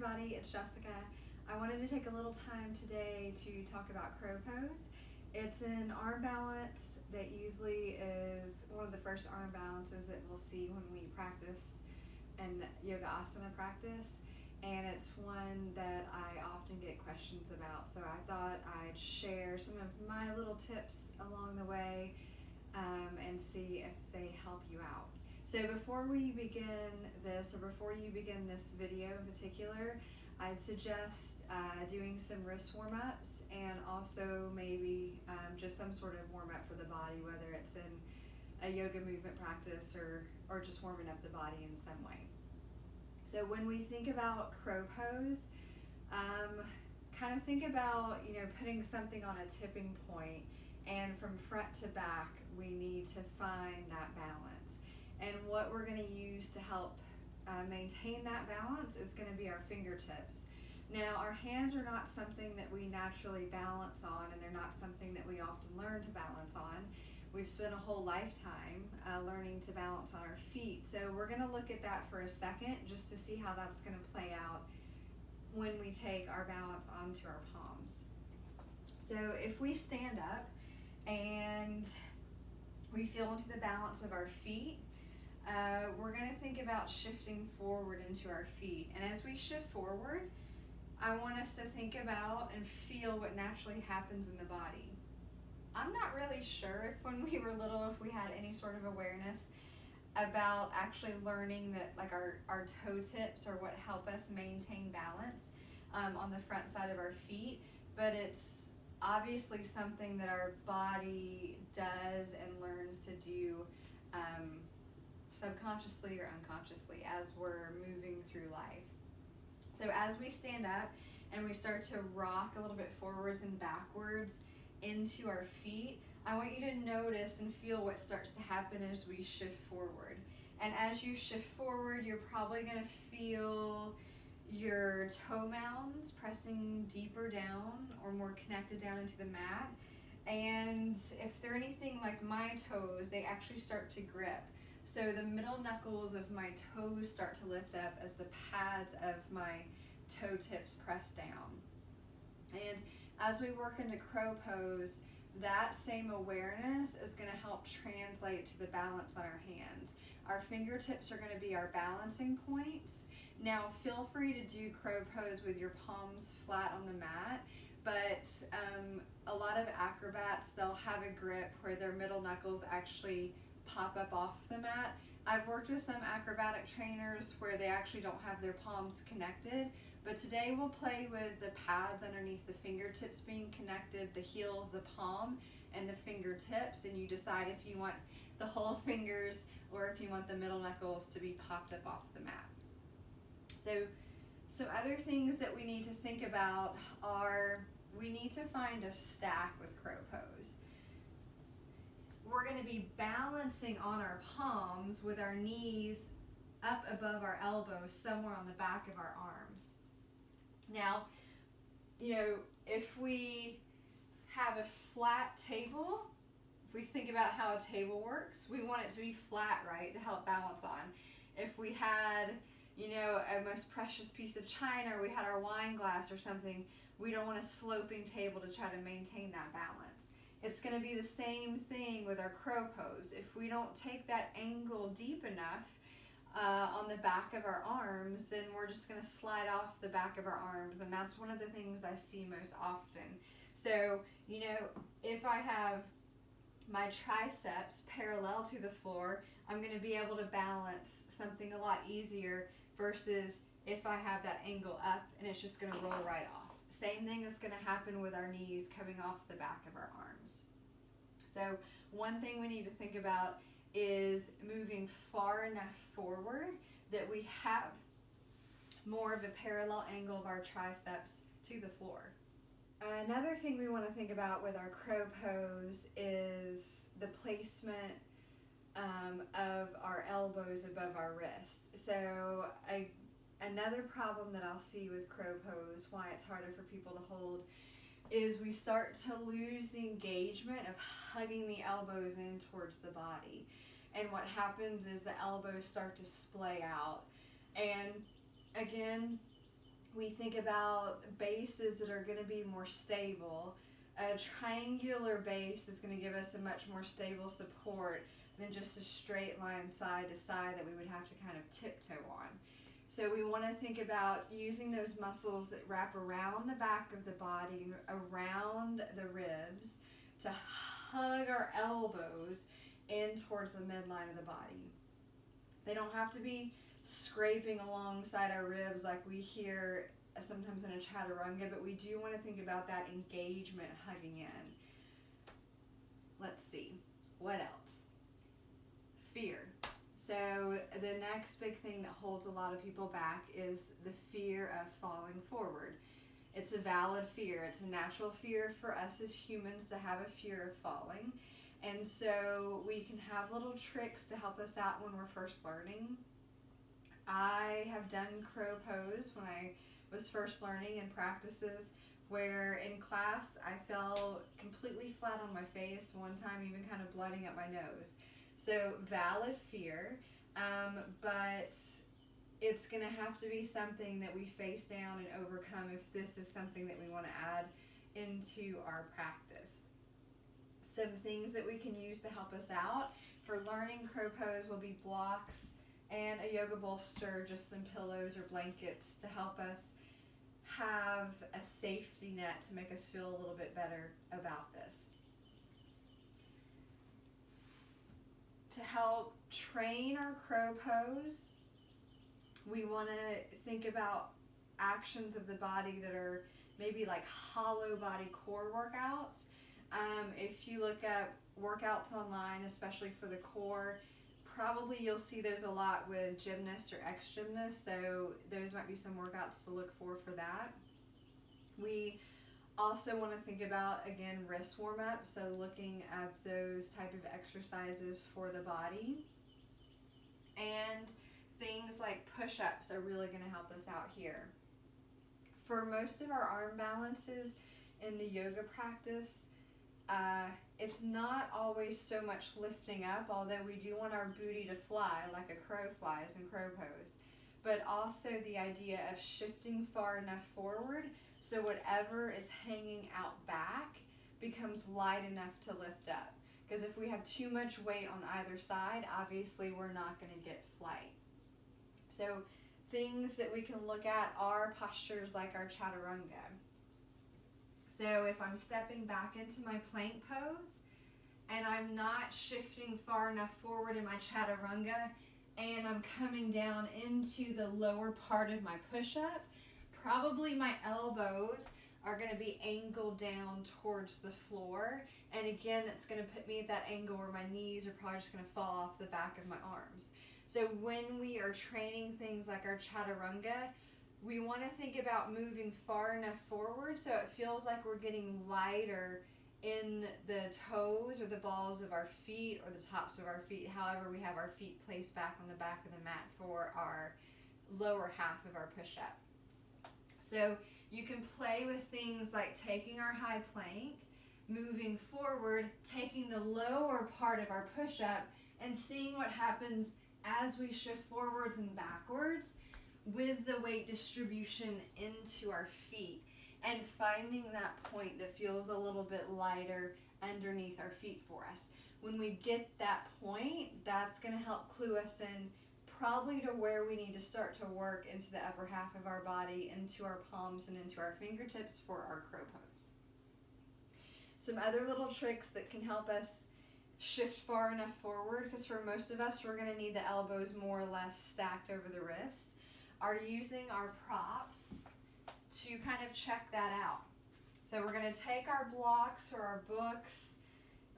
everybody, it's Jessica. I wanted to take a little time today to talk about crow pose. It's an arm balance that usually is one of the first arm balances that we'll see when we practice and yoga asana practice, and it's one that I often get questions about, so I thought I'd share some of my little tips along the way and see if they help you out. So before we begin this, or before you begin this video in particular, I'd suggest doing some wrist warm-ups and also maybe just some sort of warm-up for the body, whether it's in a yoga movement practice or just warming up the body in some way. So when we think about crow pose, kind of think about, putting something on a tipping point, and from front to back, we need to find that balance. And what we're going to use to help maintain that balance is going to be our fingertips. Now, our hands are not something that we naturally balance on, and they're not something that we often learn to balance on. We've spent a whole lifetime learning to balance on our feet. So we're going to look at that for a second just to see how that's going to play out when we take our balance onto our palms. So if we stand up and we feel into the balance of our feet, we're going to think about shifting forward into our feet. And as we shift forward, I want us to think about and feel what naturally happens in the body. I'm not really sure if when we were little, if we had any sort of awareness about actually learning that, like, our toe tips are what help us maintain balance on the front side of our feet, but it's obviously something that our body does and learns to do subconsciously or unconsciously as we're moving through life. So as we stand up and we start to rock a little bit forwards and backwards into our feet, I want you to notice and feel what starts to happen as we shift forward. And as you shift forward, you're probably going to feel your toe mounds pressing deeper down or more connected down into the mat. And if they're anything like my toes, they actually start to grip. So the middle knuckles of my toes start to lift up as the pads of my toe tips press down. And as we work into crow pose, that same awareness is going to help translate to the balance on our hands. Our fingertips are going to be our balancing points. Now, feel free to do crow pose with your palms flat on the mat, but a lot of acrobats, they'll have a grip where their middle knuckles actually pop up off the mat. I've worked with some acrobatic trainers where they actually don't have their palms connected, but today we'll play with the pads underneath the fingertips being connected, the heel of the palm and the fingertips, and you decide if you want the whole fingers or if you want the middle knuckles to be popped up off the mat. So some other things that we need to think about are we need to find a stack with crow pose. We're going to be balancing on our palms with our knees up above our elbows, somewhere on the back of our arms. Now, if we have a flat table, if we think about how a table works, we want it to be flat, right, to help balance on. If we had, a most precious piece of china, or we had our wine glass or something, we don't want a sloping table to try to maintain that balance. It's going to be the same thing with our crow pose. If we don't take that angle deep enough on the back of our arms, then we're just going to slide off the back of our arms, and that's one of the things I see most often. So, if I have my triceps parallel to the floor, I'm going to be able to balance something a lot easier versus if I have that angle up and it's just going to roll right off. Same thing is going to happen with our knees coming off the back of our arms. So one thing we need to think about is moving far enough forward that we have more of a parallel angle of our triceps to the floor. Another thing we want to think about with our crow pose is the placement of our elbows above our wrists. So another problem that I'll see with crow pose, why it's harder for people to hold, is we start to lose the engagement of hugging the elbows in towards the body. And what happens is the elbows start to splay out. And again, We think about bases that are going to be more stable. A triangular base is going to give us a much more stable support than just a straight line side to side that we would have to kind of tiptoe on. So we want to think about using those muscles that wrap around the back of the body, around the ribs, to hug our elbows in towards the midline of the body. They don't have to be scraping alongside our ribs like we hear sometimes in a chaturanga, but we do want to think about that engagement hugging in. Let's see, what else? Fear. So the next big thing that holds a lot of people back is the fear of falling forward. It's a valid fear. It's a natural fear for us as humans to have a fear of falling. And so we can have little tricks to help us out when we're first learning. I have done crow pose when I was first learning in practices where in class I fell completely flat on my face, one time even kind of blooding up my nose. So valid fear, but it's going to have to be something that we face down and overcome if this is something that we want to add into our practice. Some things that we can use to help us out for learning crow pose will be blocks and a yoga bolster, just some pillows or blankets to help us have a safety net to make us feel a little bit better about this. To help train our crow pose, we want to think about actions of the body that are maybe like hollow body core workouts. If you look at workouts online, especially for the core, probably you'll see those a lot with gymnasts or ex-gymnasts, so those might be some workouts to look for that. We also want to think about, again, wrist warm-up, so looking at those type of exercises for the body. And things like push-ups are really going to help us out here. For most of our arm balances in the yoga practice, it's not always so much lifting up, although we do want our booty to fly like a crow flies in crow pose, but also the idea of shifting far enough forward so whatever is hanging out back becomes light enough to lift up. Because if we have too much weight on either side, obviously we're not going to get flight. So things that we can look at are postures like our chaturanga. So if I'm stepping back into my plank pose and I'm not shifting far enough forward in my chaturanga and I'm coming down into the lower part of my push-up, probably my elbows are going to be angled down towards the floor. And again, that's going to put me at that angle where my knees are probably just going to fall off the back of my arms. So when we are training things like our chaturanga, we want to think about moving far enough forward so it feels like we're getting lighter in the toes or the balls of our feet or the tops of our feet, however we have our feet placed back on the back of the mat for our lower half of our push-up. So you can play with things like taking our high plank, moving forward, taking the lower part of our push-up and seeing what happens as we shift forwards and backwards with the weight distribution into our feet and finding that point that feels a little bit lighter underneath our feet for us. When we get that point, that's going to help clue us in probably to where we need to start to work into the upper half of our body, into our palms and into our fingertips for our crow pose. Some other little tricks that can help us shift far enough forward, because for most of us we're going to need the elbows more or less stacked over the wrist, are using our props to kind of check that out. So we're going to take our blocks or our books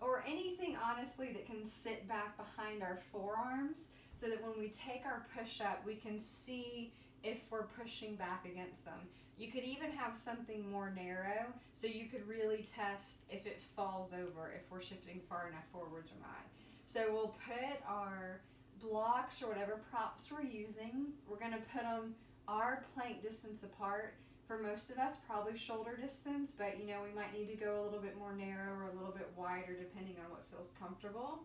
or anything honestly that can sit back behind our forearms so that when we take our push-up we can see if we're pushing back against them. You could even have something more narrow so you could really test if it falls over, if we're shifting far enough forwards or not. So we'll put our blocks or whatever props we're using, we're going to put them our plank distance apart. For most of us, probably shoulder distance, but you know, we might need to go a little bit more narrow or a little bit wider depending on what feels comfortable.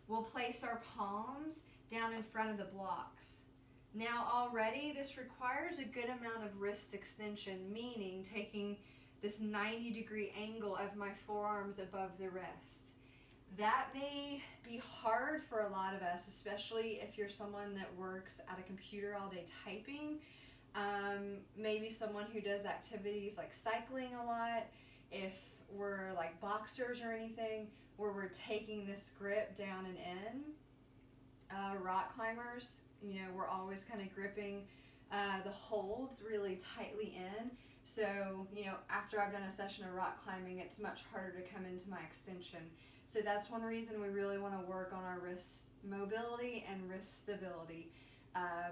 We'll place our palms down in front of the blocks. Now already this requires a good amount of wrist extension, meaning taking this 90-degree angle of my forearms above the wrist. That may be hard for a lot of us, especially if you're someone that works at a computer all day typing. Maybe someone who does activities like cycling a lot. If we're like boxers or anything, where we're taking this grip down and in. Rock climbers, we're always kind of gripping the holds really tightly in. So, after I've done a session of rock climbing, it's much harder to come into my extension. So that's one reason we really want to work on our wrist mobility and wrist stability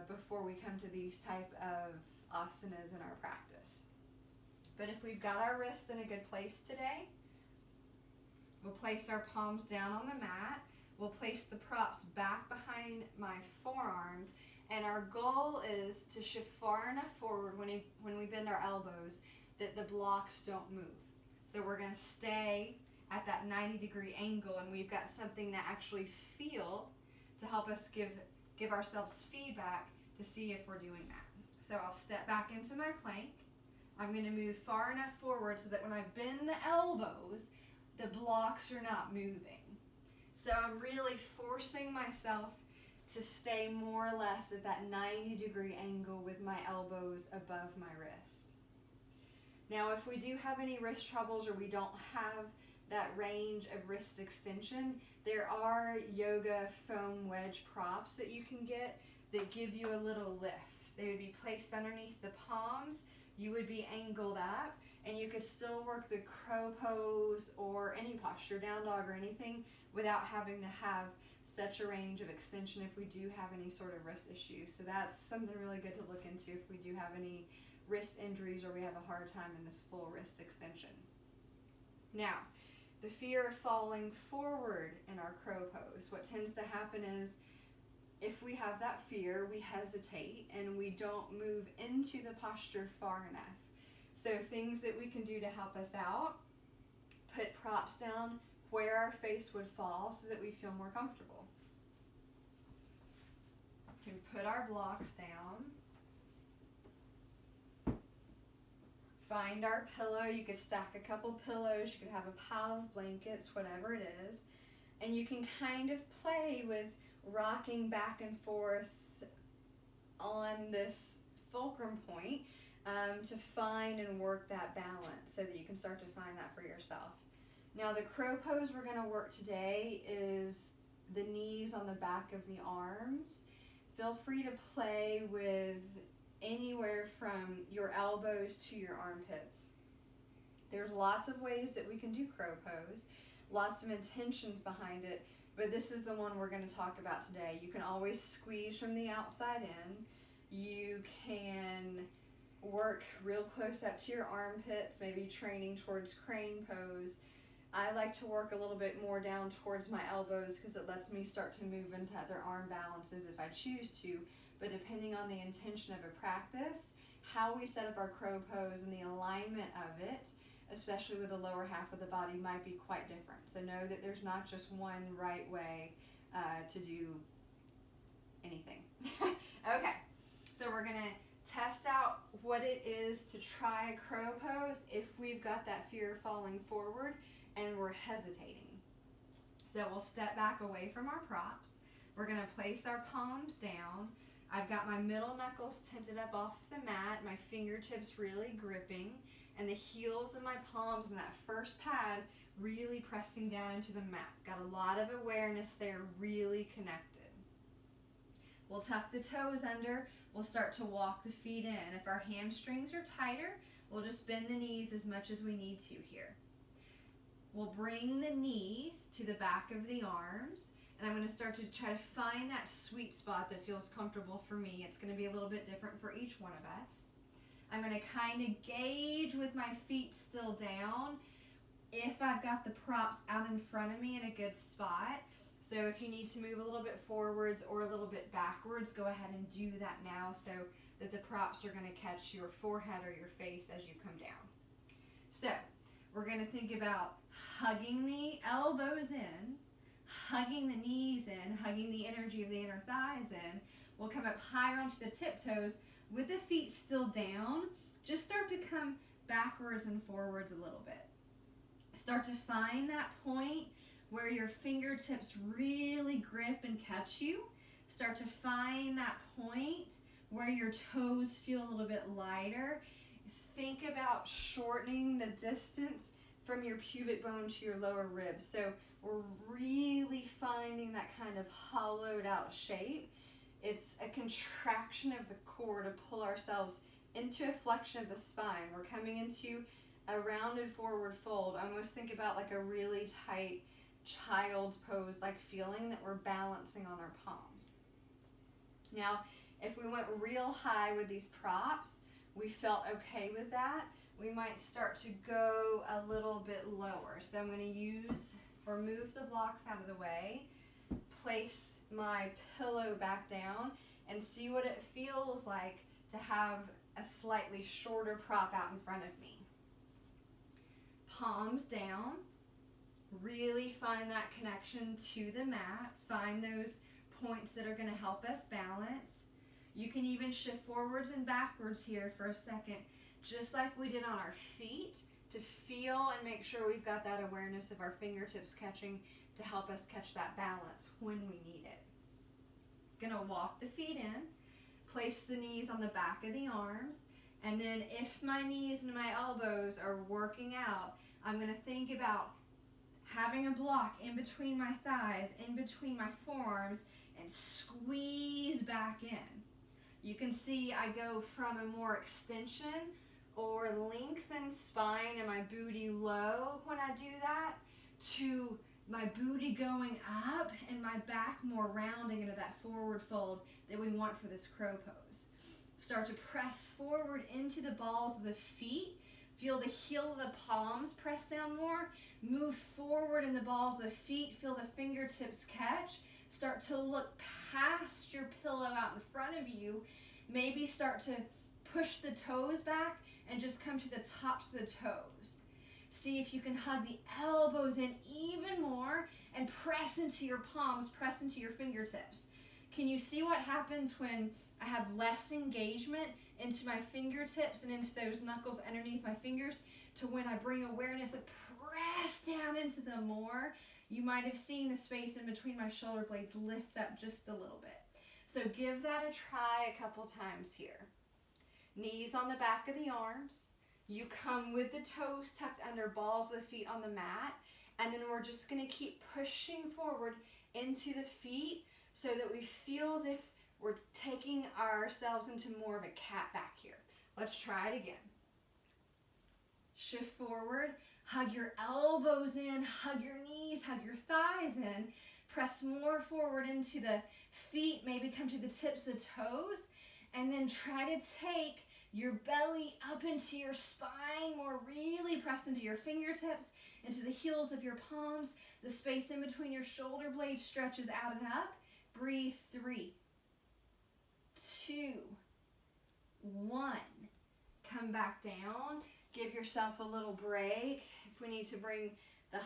before we come to these type of asanas in our practice. But if we've got our wrists in a good place today, we'll place our palms down on the mat. We'll place the props back behind my forearms, and our goal is to shift far enough forward when we bend our elbows that the blocks don't move. So we're going to stay at that 90-degree angle, and we've got something to actually feel to help us give ourselves feedback to see if we're doing that. So I'll step back into my plank. I'm going to move far enough forward so that when I bend the elbows, the blocks are not moving. So I'm really forcing myself to stay more or less at that 90-degree angle with my elbows above my wrist. Now, if we do have any wrist troubles or we don't have that range of wrist extension, there are yoga foam wedge props that you can get that give you a little lift. They would be placed underneath the palms. You would be angled up, and you could still work the crow pose or any posture, down dog or anything, without having to have such a range of extension if we do have any sort of wrist issues. So that's something really good to look into if we do have any wrist injuries or we have a hard time in this full wrist extension. Now, the fear of falling forward in our crow pose. What tends to happen is if we have that fear, we hesitate and we don't move into the posture far enough. So things that we can do to help us out, put props down where our face would fall so that we feel more comfortable. We can put our blocks down. Find our pillow. You could stack a couple pillows. You could have a pile of blankets, whatever it is. And you can kind of play with rocking back and forth on this fulcrum point to find and work that balance so that you can start to find that for yourself. Now, the crow pose we're going to work today is the knees on the back of the arms. Feel free to play with anywhere from your elbows to your armpits. There's lots of ways that we can do crow pose, lots of intentions behind it, but this is the one we're going to talk about today. You can always squeeze from the outside in. You can work real close up to your armpits, maybe training towards crane pose. I like to work a little bit more down towards my elbows because it lets me start to move into other arm balances if I choose to. But depending on the intention of a practice, how we set up our crow pose and the alignment of it, especially with the lower half of the body, might be quite different. So know that there's not just one right way to do anything. Okay, so we're going to test out what it is to try a crow pose if we've got that fear of falling forward and we're hesitating. So we'll step back away from our props. We're going to place our palms down. I've got my middle knuckles tilted up off the mat, my fingertips really gripping, and the heels of my palms in that first pad really pressing down into the mat. Got a lot of awareness there, really connected. We'll tuck the toes under. We'll start to walk the feet in. If our hamstrings are tighter, we'll just bend the knees as much as we need to here. We'll bring the knees to the back of the arms, and I'm going to start to try to find that sweet spot that feels comfortable for me. It's going to be a little bit different for each one of us. I'm going to kind of gauge with my feet still down if I've got the props out in front of me in a good spot. So if you need to move a little bit forwards or a little bit backwards, go ahead and do that now so that the props are going to catch your forehead or your face as you come down. So we're going to think about hugging the elbows in, hugging the knees in, hugging the energy of the inner thighs in. We'll come up higher onto the tiptoes with the feet still down. Just start to come backwards and forwards a little bit. Start to find that point where your fingertips really grip and catch you. Start to find that point where your toes feel a little bit lighter. Think about shortening the distance from your pubic bone to your lower ribs. So we're really finding that kind of hollowed out shape. It's a contraction of the core to pull ourselves into a flexion of the spine. We're coming into a rounded forward fold. Almost think about like a really tight child's pose, like feeling that we're balancing on our palms. Now, if we went real high with these props, we felt okay with that, we might start to go a little bit lower. So I'm going to use or move the blocks out of the way, place my pillow back down, and see what it feels like to have a slightly shorter prop out in front of me. Palms down, really find that connection to the mat, find those points that are going to help us balance. You can even shift forwards and backwards here for a second, just like we did on our feet, to feel and make sure we've got that awareness of our fingertips catching to help us catch that balance when we need it. Gonna walk the feet in, place the knees on the back of the arms, and then if my knees and my elbows are working out, I'm gonna think about having a block in between my thighs, in between my forearms, and squeeze back in. You can see I go from a more extension or lengthened spine and my booty low when I do that, to my booty going up and my back more rounding into that forward fold that we want for this crow pose. Start to press forward into the balls of the feet. Feel the heel of the palms press down more. Move forward in the balls of the feet. Feel the fingertips catch. Start to look past your pillow out in front of you. Maybe start to push the toes back and just come to the tops of the toes. See if you can hug the elbows in even more and press into your palms, press into your fingertips. Can you see what happens when I have less engagement into my fingertips and into those knuckles underneath my fingers, to when I bring awareness and press down into them more? You might have seen the space in between my shoulder blades lift up just a little bit. So give that a try a couple times here. Knees on the back of the arms. You come with the toes tucked under, balls of the feet on the mat, and then we're just going to keep pushing forward into the feet so that we feel as if we're taking ourselves into more of a cat back here. Let's try it again. Shift forward, hug your elbows in, hug your knees, hug your thighs in, press more forward into the feet, maybe come to the tips of the toes, and then try to take your belly up into your spine more, really press into your fingertips, into the heels of your palms. The space in between your shoulder blades stretches out and up. Breathe. 3, 2, 1. Come back down. Give yourself a little break. If we need to bring the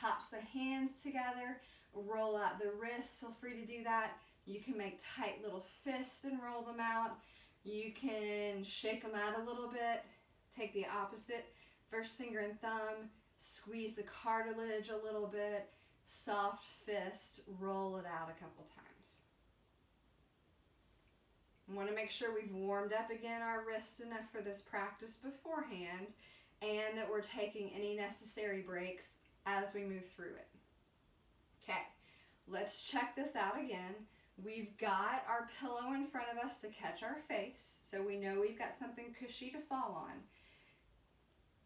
tops of the hands together, roll out the wrists, feel free to do that. You can make tight little fists and roll them out. You can shake them out a little bit. Take the opposite, first finger and thumb, squeeze the cartilage a little bit, soft fist, roll it out a couple times. We want to make sure we've warmed up again our wrists enough for this practice beforehand, and that we're taking any necessary breaks as we move through it. Okay, let's check this out again. We've got our pillow in front of us to catch our face, so we know we've got something cushy to fall on.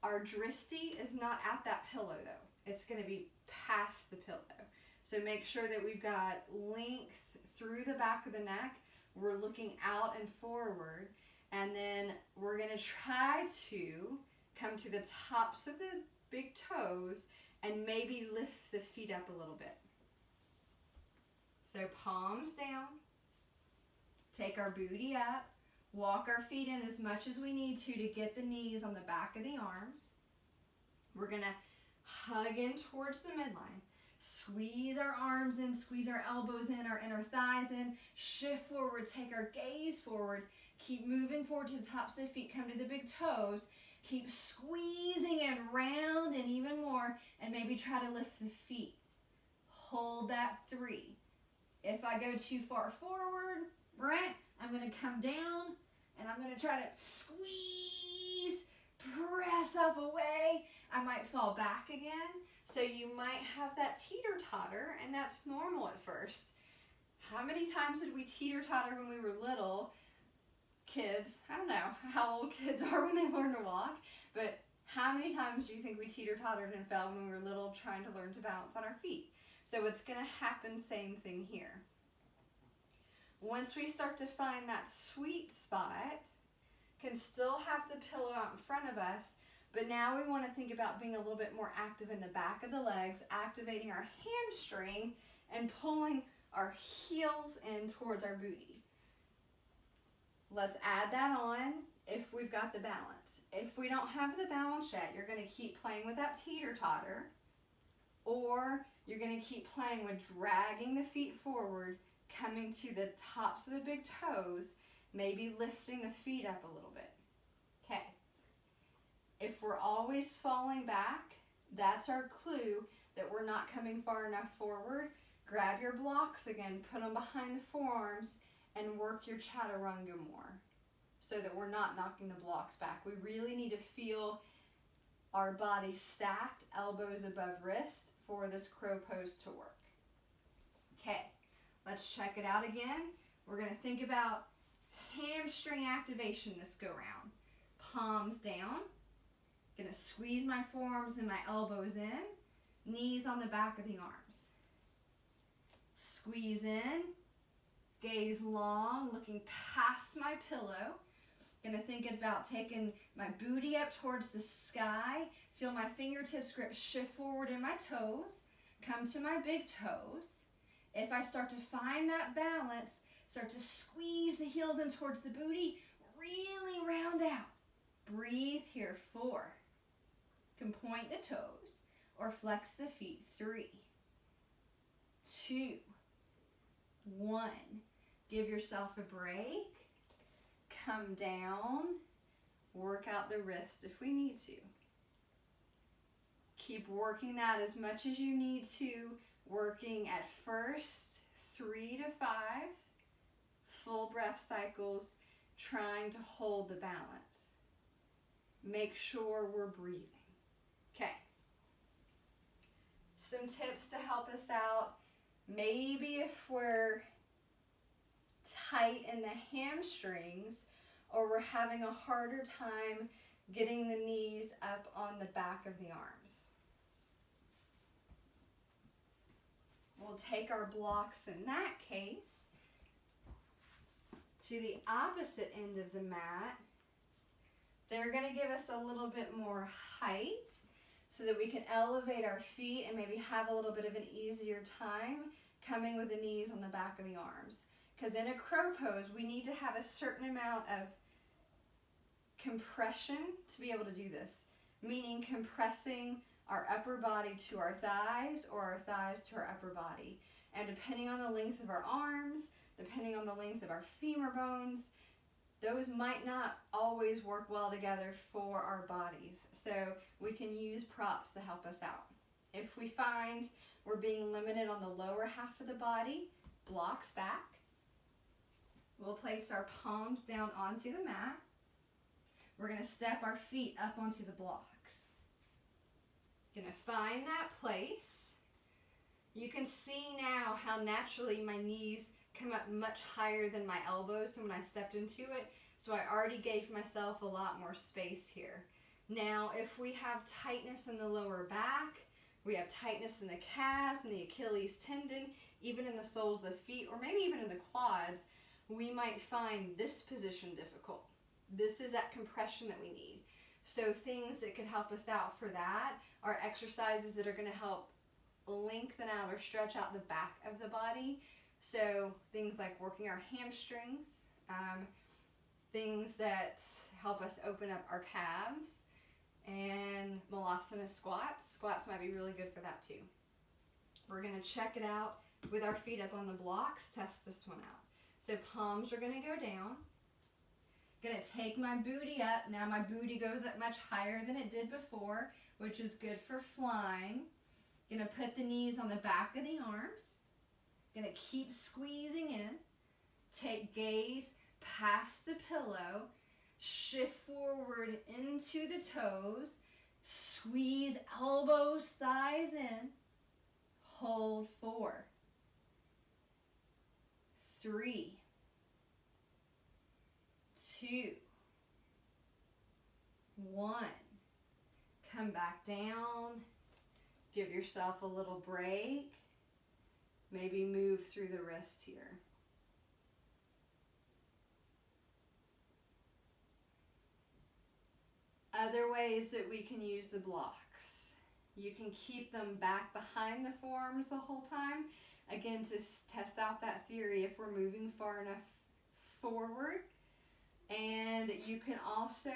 Our drishti is not at that pillow though. It's going to be past the pillow. So make sure that we've got length through the back of the neck. We're looking out and forward, and then we're going to try to come to the tops of the big toes and maybe lift the feet up a little bit. So palms down, take our booty up, walk our feet in as much as we need to get the knees on the back of the arms. We're going to hug in towards the midline. Squeeze our arms in, squeeze our elbows in, our inner thighs in. Shift forward, take our gaze forward. Keep moving forward to the tops of the feet, come to the big toes. Keep squeezing and round and even more, and maybe try to lift the feet. Hold that 3. If I go too far forward, right, I'm going to come down, and I'm going to try to squeeze, press up away. I might fall back again. So you might have that teeter-totter, and that's normal at first. How many times did we teeter-totter when we were little? Kids, I don't know how old kids are when they learn to walk, but how many times do you think we teeter-tottered and fell when we were little trying to learn to balance on our feet? So it's going to happen, same thing here. Once we start to find that sweet spot, can still have the pillow out in front of us, but now we want to think about being a little bit more active in the back of the legs, activating our hamstring and pulling our heels in towards our booty. Let's add that on if we've got the balance. If we don't have the balance yet, you're going to keep playing with that teeter-totter, or you're going to keep playing with dragging the feet forward, coming to the tops of the big toes, maybe lifting the feet up a little bit. Okay. If we're always falling back, that's our clue that we're not coming far enough forward. Grab your blocks again, put them behind the forearms, and work your chaturanga more so that we're not knocking the blocks back. We really need to feel our body stacked, elbows above wrist, for this crow pose to work. Okay, let's check it out again. We're going to think about hamstring activation this go round. Palms down. Going to squeeze my forearms and my elbows in. Knees on the back of the arms. Squeeze in. Gaze long, looking past my pillow. Going to think about taking my booty up towards the sky. Feel my fingertips grip shift forward in my toes. Come to my big toes. If I start to find that balance, start to squeeze the heels in towards the booty, really round out. Breathe here, 4. You can point the toes or flex the feet, 3, 2, 1. Give yourself a break. Come down. Work out the wrist if we need to. Keep working that as much as you need to. Working at first 3 to 5 full breath cycles, trying to hold the balance. Make sure we're breathing. Okay. Some tips to help us out. Maybe if we're tight in the hamstrings, or we're having a harder time getting the knees up on the back of the arms. We'll take our blocks in that case to the opposite end of the mat. They're going to give us a little bit more height so that we can elevate our feet and maybe have a little bit of an easier time coming with the knees on the back of the arms. Because in a crow pose, we need to have a certain amount of compression to be able to do this, meaning compressing our upper body to our thighs or our thighs to our upper body. And depending on the length of our arms, depending on the length of our femur bones, those might not always work well together for our bodies. So we can use props to help us out. If we find we're being limited on the lower half of the body, blocks back. We'll place our palms down onto the mat. We're going to step our feet up onto the blocks. Going to find that place. You can see now how naturally my knees come up much higher than my elbows when I stepped into it. So I already gave myself a lot more space here. Now, if we have tightness in the lower back, we have tightness in the calves and the Achilles tendon, even in the soles of the feet, or maybe even in the quads, we might find this position difficult. This is that compression that we need. So things that could help us out for that are exercises that are going to help lengthen out or stretch out the back of the body. So things like working our hamstrings, things that help us open up our calves, and malasana squats. Squats might be really good for that too. We're gonna check it out with our feet up on the blocks, test this one out. So palms are gonna go down. Gonna take my booty up. Now my booty goes up much higher than it did before, which is good for flying. Gonna put the knees on the back of the arms. Gonna keep squeezing in. Take gaze past the pillow. Shift forward into the toes. Squeeze elbows, thighs in. Hold 4, 3, 2, 1. Come back down. Give yourself a little break. Maybe move through the wrist here. Other ways that we can use the blocks. You can keep them back behind the forearms the whole time. Again, to test out that theory if we're moving far enough forward. And you can also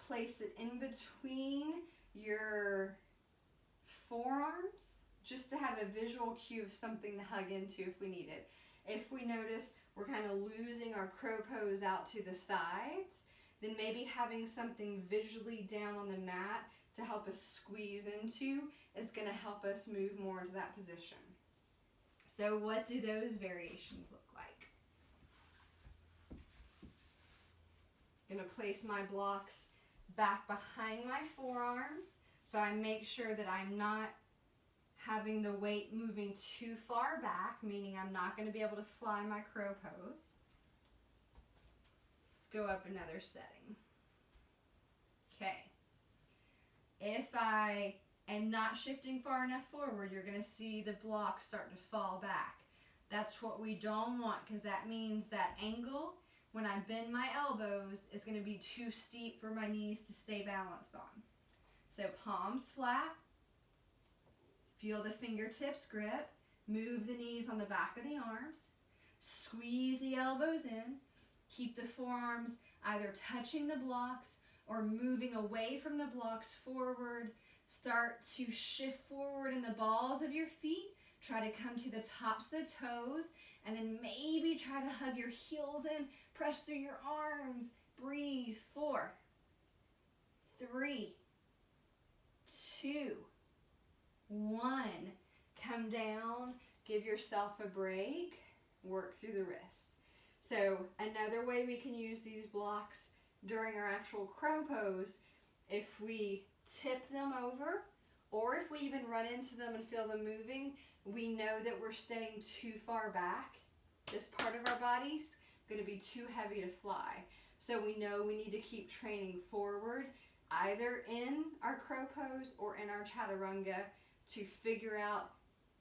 place it in between your forearms just to have a visual cue of something to hug into if we need it. If we notice we're kind of losing our crow pose out to the sides, then maybe having something visually down on the mat to help us squeeze into is going to help us move more into that position. So what do those variations look like? I'm going to place my blocks back behind my forearms so I make sure that I'm not having the weight moving too far back, meaning I'm not going to be able to fly my crow pose. Let's go up another setting. Okay. If I am not shifting far enough forward, you're going to see the block start to fall back. That's what we don't want, because that means that angle, when I bend my elbows, is going to be too steep for my knees to stay balanced on. So palms flat. Feel the fingertips grip. Move the knees on the back of the arms. Squeeze the elbows in. Keep the forearms either touching the blocks or moving away from the blocks forward. Start to shift forward in the balls of your feet. Try to come to the tops of the toes, and then maybe try to hug your heels in. Press through your arms. Breathe. 4, 3, 2, 1. Come down. Give yourself a break. Work through the wrist. So another way we can use these blocks during our actual crow pose, if we tip them over, or if we even run into them and feel them moving, we know that we're staying too far back. This part of our body's going to be too heavy to fly. So we know we need to keep training forward, either in our crow pose or in our chaturanga, to figure out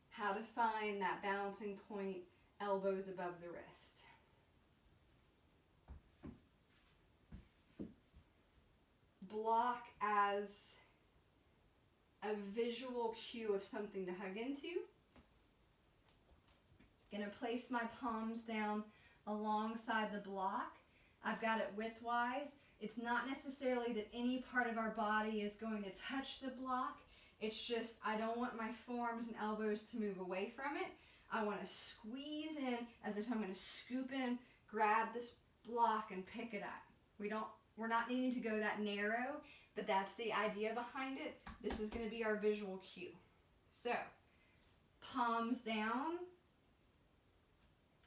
how to find that balancing point, elbows above the wrist. Block as a visual cue of something to hug into. Gonna place my palms down alongside the block. I've got it widthwise. It's not necessarily that any part of our body is going to touch the block. It's just I don't want my forearms and elbows to move away from it. I want to squeeze in as if I'm going to scoop in, grab this block and pick it up. We're not needing to go that narrow, but that's the idea behind it. This is going to be our visual cue. So, palms down,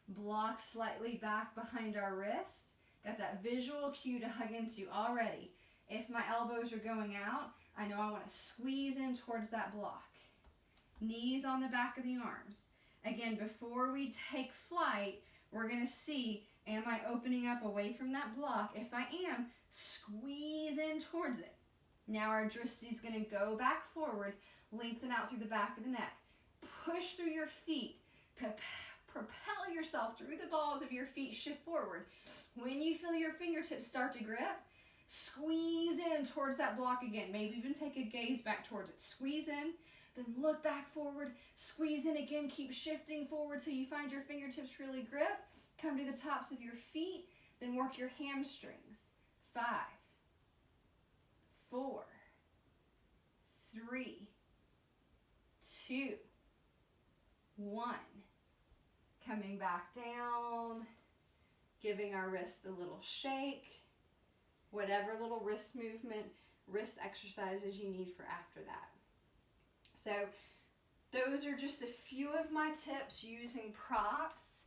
block slightly back behind our wrist. Got that visual cue to hug into already. If my elbows are going out, I know I want to squeeze in towards that block. Knees on the back of the arms. Again, before we take flight, we're going to see, am I opening up away from that block? If I am, squeeze in towards it. Now our drishti is going to go back forward, lengthen out through the back of the neck. Push through your feet. Propel yourself through the balls of your feet, shift forward. When you feel your fingertips start to grip, squeeze in towards that block again. Maybe even take a gaze back towards it. Squeeze in, then look back forward, squeeze in again, keep shifting forward till you find your fingertips really grip. Come to the tops of your feet, then work your hamstrings. 5, 4, 3, 2, coming back down, giving our wrist a little shake, whatever little wrist movement, wrist exercises you need for after that. So those are just a few of my tips using props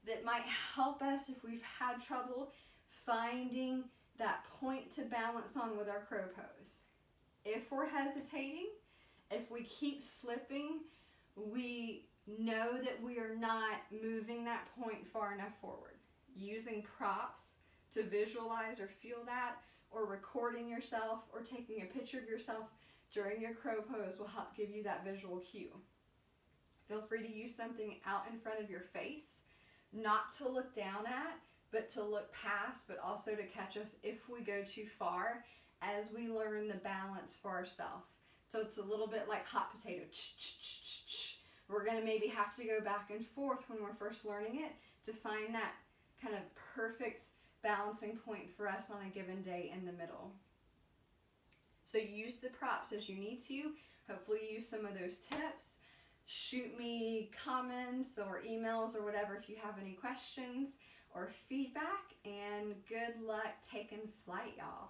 that might help us if we've had trouble finding that point to balance on with our crow pose. If we're hesitating, if we keep slipping, we know that we are not moving that point far enough forward. Using props to visualize or feel that, or recording yourself or taking a picture of yourself during your crow pose will help give you that visual cue. Feel free to use something out in front of your face, not to look down at, but to look past, but also to catch us if we go too far as we learn the balance for ourselves. So it's a little bit like hot potato. We're going to maybe have to go back and forth when we're first learning it to find that kind of perfect balancing point for us on a given day in the middle. So use the props as you need to. Hopefully use some of those tips. Shoot me comments or emails or whatever if you have any questions or feedback, and good luck taking flight, y'all.